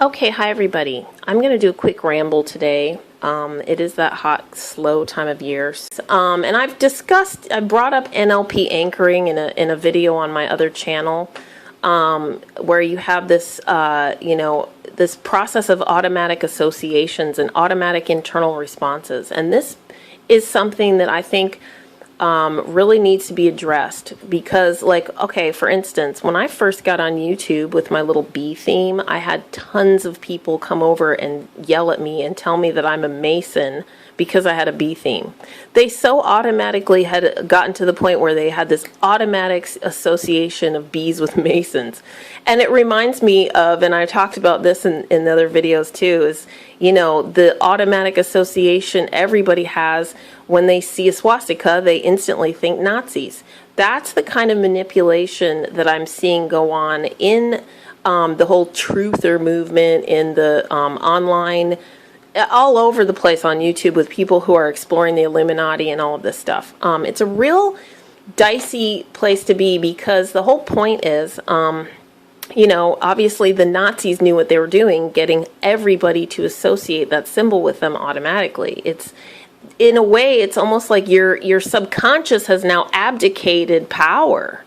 Okay, hi everybody. I'm going to do a quick ramble today. It is that hot, slow time of year. And I brought up NLP anchoring in a video on my other channel, where you have this, this process of automatic associations and automatic internal responses. And this is something that I think really needs to be addressed because, okay, for instance, when I first got on YouTube with my little bee theme, I had tons of people come over and yell at me and tell me that I'm a Mason because I had a bee theme. They so automatically had gotten to the point where they had this automatic association of bees with Masons. And it reminds me of, and I talked about this in other videos too, is, the automatic association everybody has when they see a swastika, they instantly think Nazis. That's the kind of manipulation that I'm seeing go on in the whole truther movement, in the online, all over the place on YouTube with people who are exploring the Illuminati and all of this stuff. It's a real dicey place to be because the whole point is, obviously the Nazis knew what they were doing, getting everybody to associate that symbol with them automatically. In a way, it's almost like your subconscious has now abdicated power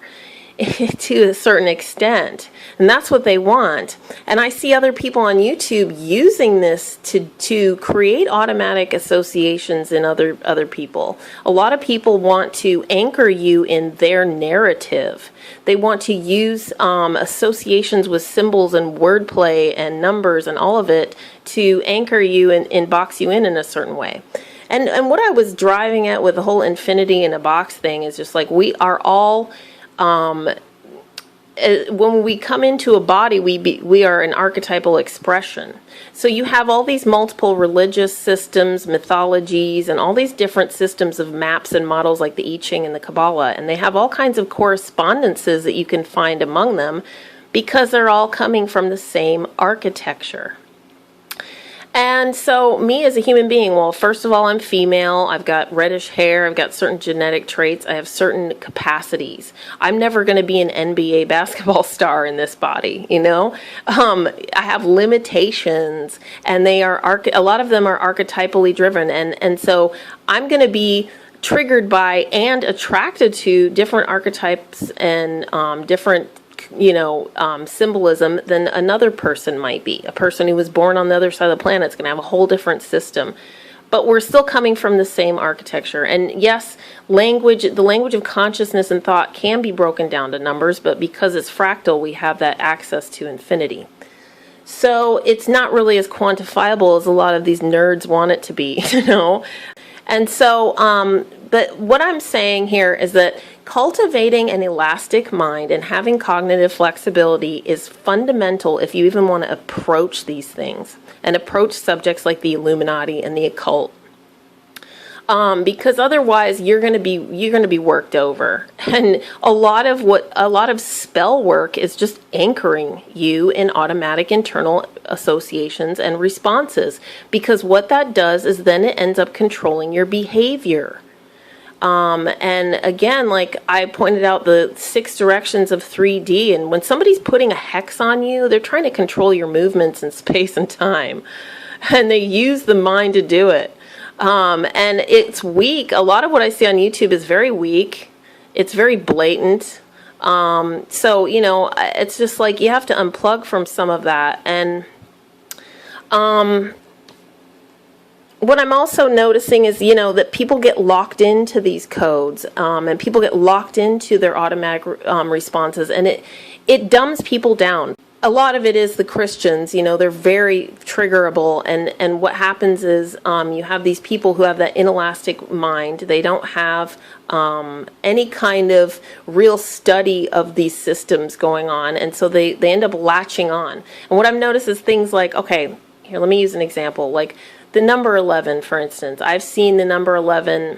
to a certain extent. And that's what they want. And I see other people on YouTube using this to create automatic associations in other people. A lot of people want to anchor you in their narrative. They want to use associations with symbols and wordplay and numbers and all of it to anchor you and box you in a certain way. And what I was driving at with the whole infinity in a box thing is just like we are all, when we come into a body, we are an archetypal expression. So you have all these multiple religious systems, mythologies, and all these different systems of maps and models like the I Ching and the Kabbalah, and they have all kinds of correspondences that you can find among them because they're all coming from the same architecture. And so me as a human being, well, first of all, I'm female. I've got reddish hair. I've got certain genetic traits. I have certain capacities. I'm never going to be an NBA basketball star in this body, I have limitations, and they are a lot of them are archetypally driven. And so I'm going to be triggered by and attracted to different archetypes and different symbolism than another person might be. A person who was born on the other side of the planet is going to have a whole different system. But we're still coming from the same architecture. And yes, the language of consciousness and thought can be broken down to numbers, but because it's fractal, we have that access to infinity. So it's not really as quantifiable as a lot of these nerds want it to be, And so, but what I'm saying here is that cultivating an elastic mind and having cognitive flexibility is fundamental if you even want to approach these things and approach subjects like the Illuminati and the occult. Because otherwise you're going to be worked over. And a lot of spell work is just anchoring you in automatic internal associations and responses, because what that does is then it ends up controlling your behavior. And again, like I pointed out, the 6 directions of 3D, and when somebody's putting a hex on you, they're trying to control your movements in space and time, and they use the mind to do it. And it's weak. A lot of what I see on YouTube is very weak. It's very blatant. So, it's just like you have to unplug from some of that. And what I'm also noticing is, that people get locked into these codes, and people get locked into their automatic responses, and it dumbs people down. A lot of it is the Christians, they're very triggerable, and what happens is you have these people who have that inelastic mind. They don't have any kind of real study of these systems going on, and so they end up latching on. And what I've noticed is things like, okay, here, let me use an example, like the number 11, for instance. I've seen the number 11,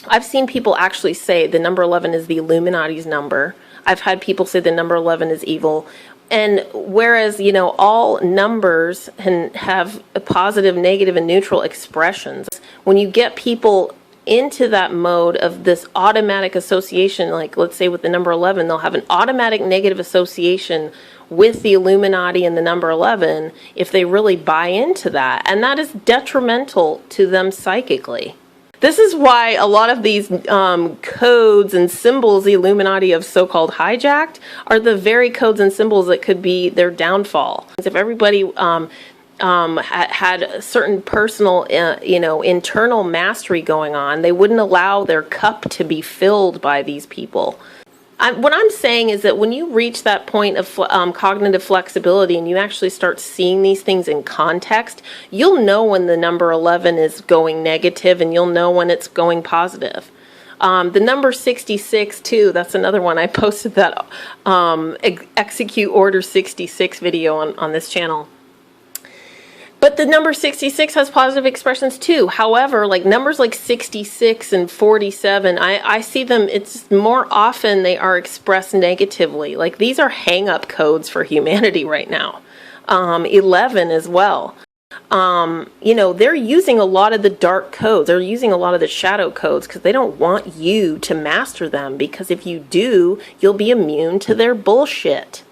I've seen people actually say the number 11 is the Illuminati's number. I've had people say the number 11 is evil. And whereas, all numbers can have a positive, negative, and neutral expressions, when you get people into that mode of this automatic association, like let's say with the number 11, they'll have an automatic negative association with the Illuminati and the number 11 if they really buy into that. And that is detrimental to them psychically. This is why a lot of these codes and symbols the Illuminati have so-called hijacked are the very codes and symbols that could be their downfall. If everybody had a certain personal, internal mastery going on, they wouldn't allow their cup to be filled by these people. What I'm saying is that when you reach that point of cognitive flexibility and you actually start seeing these things in context, you'll know when the number 11 is going negative and you'll know when it's going positive. The number 66 too, that's another one. I posted that execute order 66 video on this channel. But the number 66 has positive expressions too. However, like numbers like 66 and 47, I see them, it's more often they are expressed negatively. Like these are hang-up codes for humanity right now. 11 as well. They're using a lot of the dark codes. They're using a lot of the shadow codes because they don't want you to master them, because if you do, you'll be immune to their bullshit.